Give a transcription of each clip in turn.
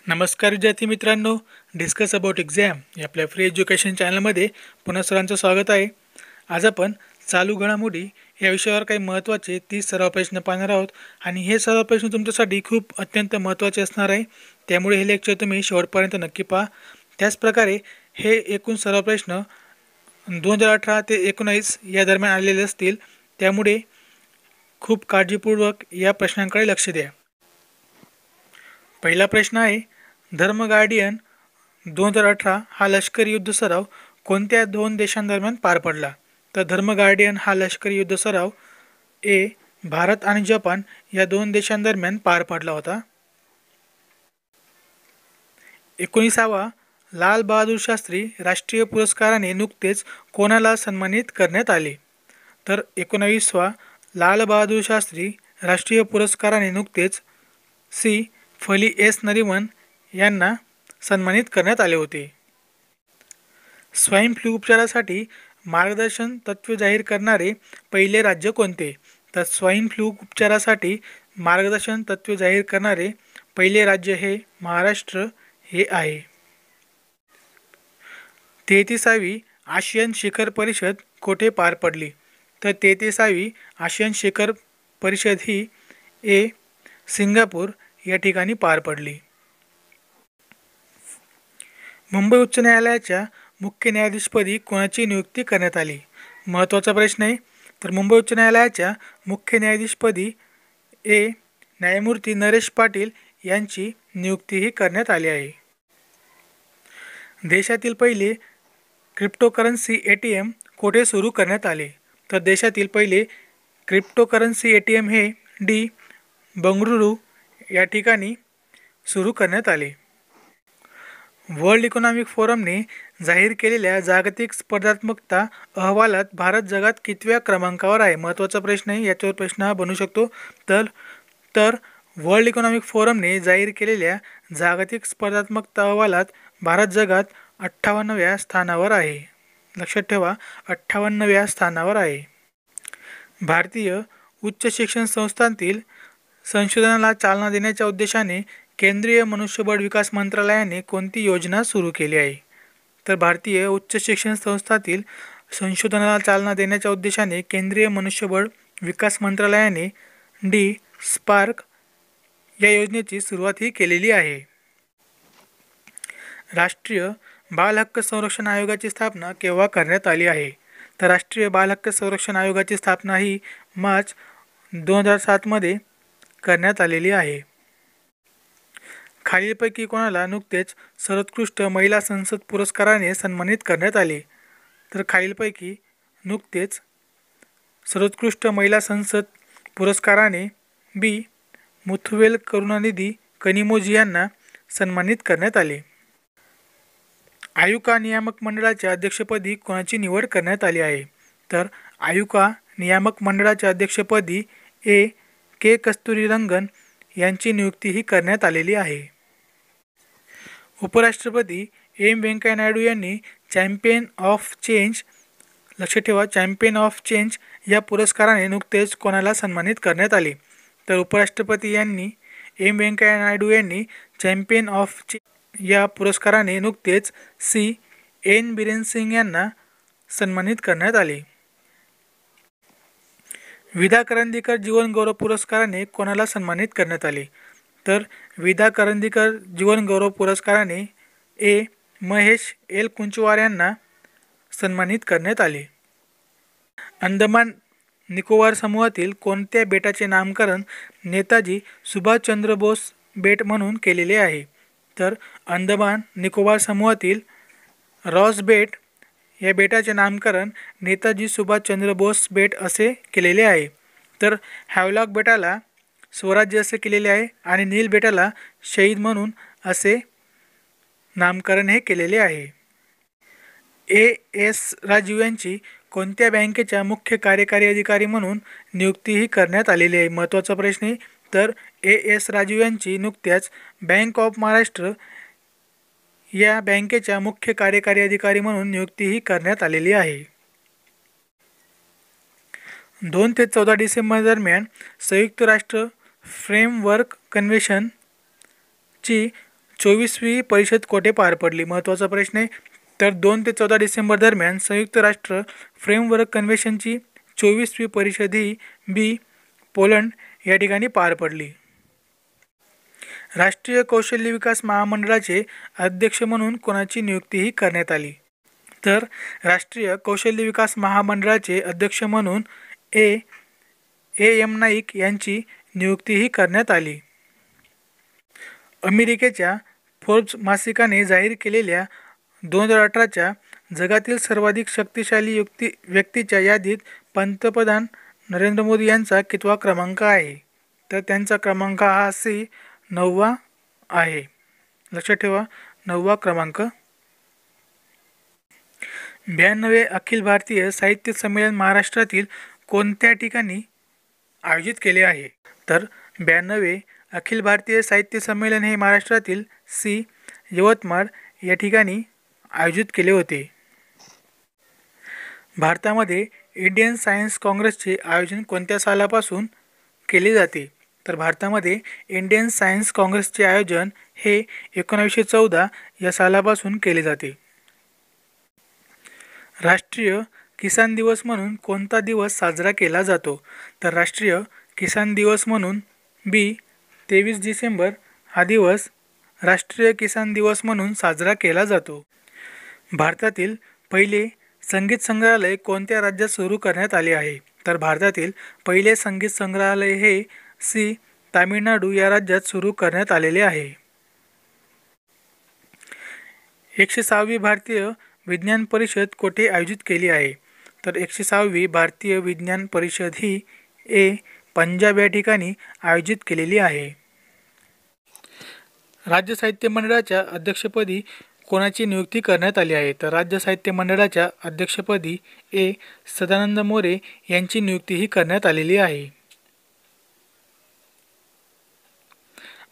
नमस्कार विद्यार्थी मित्रांनो, डिस्कस अबाउट एक्झाम या आपल्या फ्री एज्युकेशन चॅनलमध्ये पुन्हा सर्वांचं स्वागत आहे. आज आपण चालू घडामोडी या विषयावर काही महत्त्वाचे 30 सराव प्रश्न पाहणार आहोत आणि हे सराव प्रश्न तुमच्यासाठी खूप अत्यंत महत्त्वाचे असणार आहे. त्यामुळे हे लेक्चर तुम्ही शेवटपर्यंत नक्की पहा. त्याचप्रकारे हे एकूण सराव प्रश्न 2018 ते 19 या दरम्यान आलेले असतील. त्यामुळे खूप काळजीपूर्वक या प्रश्नांकडे लक्ष द्या. पहिला प्रश्न आहे, धर्म गार्डियन 2018 हा लष्करी युद्ध सराव कोणत्या दोन देशांदरम्यान पार पडला? तर धर्म गार्डियन हा लष्करी युद्ध सराव ए भारत आणि जपान या दोन देशांदरम्यान पार पडला होता. 19वा लाल बहादूर शास्त्री राष्ट्रीय पुरस्काराने नुकतेच कोणाला सन्मानित करण्यात आले? तर 19वा लाल बहादूर शास्त्री राष्ट्रीय पुरस्काराने नुकतेच सी फली एस नरिमन यांना सन्मानित करण्यात आले होते. स्वाईन फ्लू उपचारासाठी मार्गदर्शन तत्त्वे जाहीर करणारे पहिले राज्य कोणते? तर स्वाईन फ्लू उपचारासाठी मार्गदर्शन तत्त्वे जाहीर करणारे पहिले राज्य हे महाराष्ट्र हे आहे. 33वी आशियन शिखर परिषद कोठे पार पडली? तर 33वी आशियन शिखर परिषद ही सिंगापूर या ठिकाणी पार पडली. मुंबई उच्च न्यायालयाच्या मुख्य न्यायाधीशपदी कोणाची नियुक्ती करण्यात आली? महत्त्वाचा प्रश्न आहे. तर मुंबई उच्च न्यायालयाच्या मुख्य न्यायाधीशपदी न्यायमूर्ती नरेश पाटील यांची नियुक्तीही करण्यात आली आहे. देशातील पहिले क्रिप्टोकरन्सी ATM कोठे सुरू करण्यात आले? तर देशातील पहिले क्रिप्टोकरन्सी ATM हे बंगळुरू या ठिकाणी सुरू करण्यात आले. वर्ल्ड इकॉनॉमिक फोरमने जाहीर केलेल्या जागतिक स्पर्धात्मकता अहवालात भारत जगात कितव्या क्रमांकावर आहे? महत्त्वाचा प्रश्न आहे. याच्यावर प्रश्न हा बनू शकतो. तर वर्ल्ड इकॉनॉमिक फोरमने जाहीर केलेल्या जागतिक स्पर्धात्मकता अहवालात भारत जगात 58व्या स्थानावर आहे. लक्षात ठेवा, 58व्या स्थानावर आहे. भारतीय उच्च शिक्षण संस्थांतील संशोधनाला चालना देण्याच्या उद्देशाने केंद्रीय मनुष्यबळ विकास मंत्रालयाने कोणती योजना सुरू केली आहे? तर भारतीय उच्च शिक्षण संस्थातील संशोधनाला चालना देण्याच्या उद्देशाने केंद्रीय मनुष्यबळ विकास मंत्रालयाने स्पार्क या योजनेची सुरुवात ही केलेली आहे. राष्ट्रीय बाल हक्क संरक्षण आयोगाची स्थापना केव्हा करण्यात आली आहे? तर राष्ट्रीय बाल हक्क संरक्षण आयोगाची स्थापना ही मार्च 2007 मध्ये करण्यात आलेली आहे. खालीलपैकी कोणाला नुकतेच सर्वोत्कृष्ट महिला संसद पुरस्काराने सन्मानित करण्यात आले? तर खालीलपैकी नुकतेच सर्वोत्कृष्ट महिला संसद पुरस्काराने मुथुवेल करुणानिधी कनिमोझी यांना सन्मानित करण्यात आले. आयुका नियामक मंडळाच्या अध्यक्षपदी कोणाची निवड करण्यात आली आहे? तर आयुका नियामक मंडळाच्या अध्यक्षपदी के कस्तुरीरंगन यांची नियुक्तीही करण्यात आलेली आहे. उपराष्ट्रपती व्यंकय्या नायडू यांनी चॅम्पियन ऑफ चेंज, लक्षात ठेवा, चॅम्पियन ऑफ चेंज या पुरस्काराने नुकतेच कोणाला सन्मानित करण्यात आले? तर उपराष्ट्रपती व्यंकय्या नायडू यांनी चॅम्पियन ऑफ चेंज या पुरस्काराने नुकतेच बीरेन सिंग यांना सन्मानित करण्यात आले. विदा करंदीकर जीवन गौरव पुरस्काराने कोणाला सन्मानित करण्यात आले? तर विदा करंदीकर जीवन गौरव पुरस्काराने महेश एल कुंचवार यांना सन्मानित करण्यात आले. अंदमान निकोबार समूहातील कोणत्या बेटाचे नामकरण नेताजी सुभाषचंद्र बोस बेट म्हणून केलेले आहे? तर अंदमान निकोबार समूहातील रॉस बेट या बेटाचे नामकरण नेताजी सुभाषचंद्र बोस बेट असे केलेले आहे. तर हॅवलॉक बेटाला स्वराज्य असे केलेले आहे आणि नील बेटाला शहीद म्हणून असे नामकरण हे केलेले आहे. एस राजीव यांची कोणत्या बँकेच्या मुख्य कार्यकारी अधिकारी म्हणून नियुक्तीही करण्यात आलेली आहे? महत्त्वाचा प्रश्न आहे. तर एस राजीव यांची नुकत्याच बँक ऑफ महाराष्ट्र या बँकेच्या मुख्य कार्यकारी अधिकारी म्हणून नियुक्तीही करण्यात आलेली आहे. 2 ते 14 डिसेंबर दरम्यान संयुक्त राष्ट्र फ्रेमवर्क कन्व्हेन्शनची 24वी परिषद कोठे पार पडली? महत्त्वाचा प्रश्न आहे. तर 2 ते 14 डिसेंबर दरम्यान संयुक्त राष्ट्र फ्रेमवर्क कन्व्हेन्शनची 24वी परिषद ही बी. पोलंड या ठिकाणी पार पडली. राष्ट्रीय कौशल्य विकास महामंडळाचे अध्यक्ष म्हणून कोणाची नियुक्तीही करण्यात आली? तर राष्ट्रीय कौशल्य विकास महामंडळाचे अध्यक्ष म्हणून एम नाईक यांची नियुक्तीही करण्यात आली. अमेरिकेच्या फोर्ब्स मासिकाने जाहीर केलेल्या 2018च्या जगातील सर्वाधिक शक्तिशाली व्यक्तीच्या यादीत पंतप्रधान नरेंद्र मोदी यांचा कितवा क्रमांक आहे? तर त्यांचा क्रमांक हा 9वा आहे. लक्षात ठेवा, 9वा क्रमांक. 92वे अखिल भारतीय साहित्य संमेलन महाराष्ट्रातील कोणत्या ठिकाणी आयोजित केले आहे? तर 92वे अखिल भारतीय साहित्य संमेलन हे महाराष्ट्रातील यवतमाळ या ठिकाणी आयोजित केले होते. भारतामध्ये इंडियन सायन्स काँग्रेसचे आयोजन कोणत्या सालापासून केले जाते? तर भारतामध्ये इंडियन सायन्स काँग्रेसचे आयोजन हे 1914 या सालापासून केले जाते. राष्ट्रीय किसान दिवस म्हणून कोणता दिवस साजरा केला जातो? तर राष्ट्रीय किसान दिवस म्हणून 23 डिसेंबर हा दिवस राष्ट्रीय किसान दिवस म्हणून साजरा केला जातो. भारतातील पहिले संगीत संग्रहालय कोणत्या राज्यात सुरू करण्यात आले आहे? तर भारतातील पहिले संगीत संग्रहालय हे तामिळनाडू या राज्यात सुरू करण्यात आलेले आहे. 106वी भारतीय विज्ञान परिषद कोठे आयोजित केली आहे? तर 106वी भारतीय विज्ञान परिषद ही पंजाब या ठिकाणी आयोजित केलेली आहे. राज्य साहित्य मंडळाच्या अध्यक्षपदी कोणाची नियुक्ती करण्यात आली आहे? तर राज्य साहित्य मंडळाच्या अध्यक्षपदी सदानंद मोरे यांची नियुक्तीही करण्यात आलेली आहे.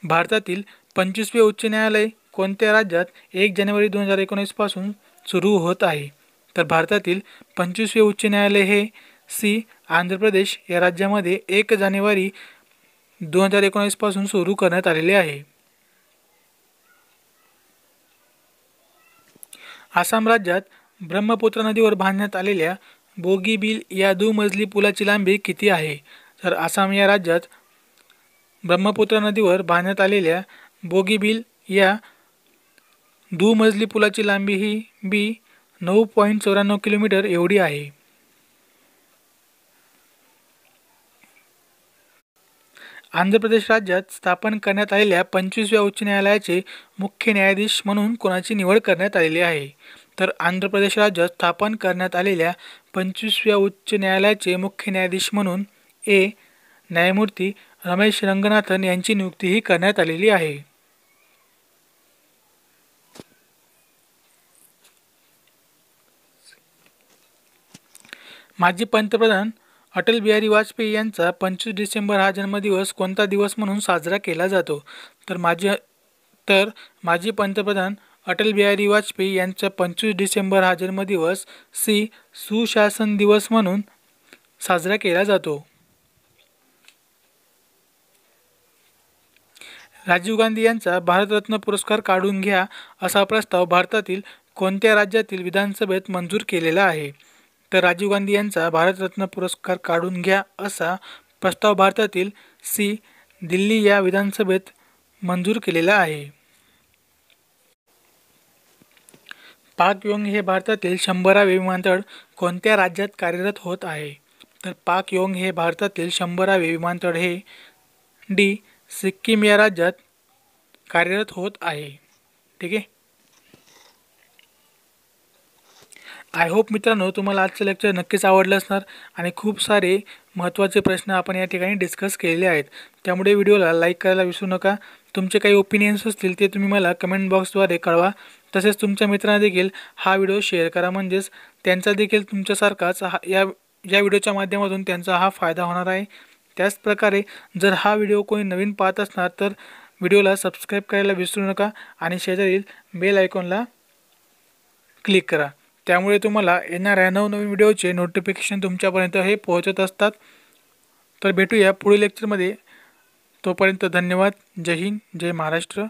भारतातील 25वे उच्च न्यायालय कोणत्या राज्यात 1 जानेवारी 2019 पासून सुरू होत आहे? तर भारतातील 25वे उच्च न्यायालय हे आंध्र प्रदेश या राज्यामध्ये 1 जानेवारी 2019 पासून सुरू करण्यात आलेले आहे. आसाम राज्यात ब्रह्मपुत्रा नदीवर बांधण्यात आलेल्या बोगीबील या दुमजली पुलाची लांबी किती आहे? तर आसाम या राज्यात ब्रह्मपुत्रा नदीवर बांधण्यात आलेल्या बोगीबील या दुमजली पुलाची लांबी ही 9.94 किलोमीटर एवढी आहे. आंध्र प्रदेश राज्यात स्थापन करण्यात आलेल्या 25व्या उच्च न्यायालयाचे मुख्य न्यायाधीश म्हणून कोणाची निवड करण्यात आलेली आहे? तर आंध्र प्रदेश राज्यात स्थापन करण्यात आलेल्या 25व्या उच्च न्यायालयाचे मुख्य न्यायाधीश म्हणून न्यायमूर्ती रमेश रंगनाथन यांची नियुक्तीही करण्यात आलेली आहे. माजी पंतप्रधान अटल बिहारी वाजपेयी यांचा 25 डिसेंबर हा जन्मदिवस कोणता दिवस म्हणून साजरा केला जातो? तर माजी पंतप्रधान अटल बिहारी वाजपेयी यांचा 25 डिसेंबर हा जन्मदिवस सुशासन दिवस म्हणून साजरा केला जातो. राजीव गांधी यांचा भारतरत्न पुरस्कार काढून घ्या असा प्रस्ताव भारतातील कोणत्या राज्यातील विधानसभेत मंजूर केलेला आहे? तर राजीव गांधी यांचा भारतरत्न पुरस्कार काढून घ्या असा प्रस्ताव भारतातील दिल्ली या विधानसभेत मंजूर केलेला आहे. पाकयोंग हे भारतातील 100वे विमानतळ कोणत्या राज्यात कार्यरत होत आहे? तर पाकयोंग हे भारतातील 100वे विमानतळ हे सिक्कीम या राज्यात कार्यरत होत आहे. ठीक आहे. आय होप मित्रांनो तुम्हाला आजचं लेक्चर नक्कीच आवडलं असणार आणि खूप सारे महत्त्वाचे प्रश्न आपण या ठिकाणी डिस्कस केलेले आहेत. त्यामुळे व्हिडिओला लाईक करायला विसरू नका. तुमचे काही ओपिनियन्स असतील ते तुम्ही मला कमेंट बॉक्सद्वारे कळवा. तसेच तुमच्या मित्रांना देखील हा व्हिडिओ शेअर करा, म्हणजेच त्यांचा देखील तुमच्यासारखाच या व्हिडिओच्या माध्यमातून त्यांचा हा फायदा होणार आहे. त्याचप्रकारे जर हा व्हिडिओ कोणी नवीन पाहत असणार तर व्हिडिओला सबस्क्राईब करायला विसरू नका आणि शेजारील बेल आयकॉनला क्लिक करा. त्यामुळे तुम्हाला येणाऱ्या नवनवीन व्हिडिओचे नोटिफिकेशन तुमच्यापर्यंत हे पोहोचत असतात. तर भेटूया पुढील लेक्चरमध्ये. तोपर्यंत धन्यवाद. जय हिंद, जय महाराष्ट्र.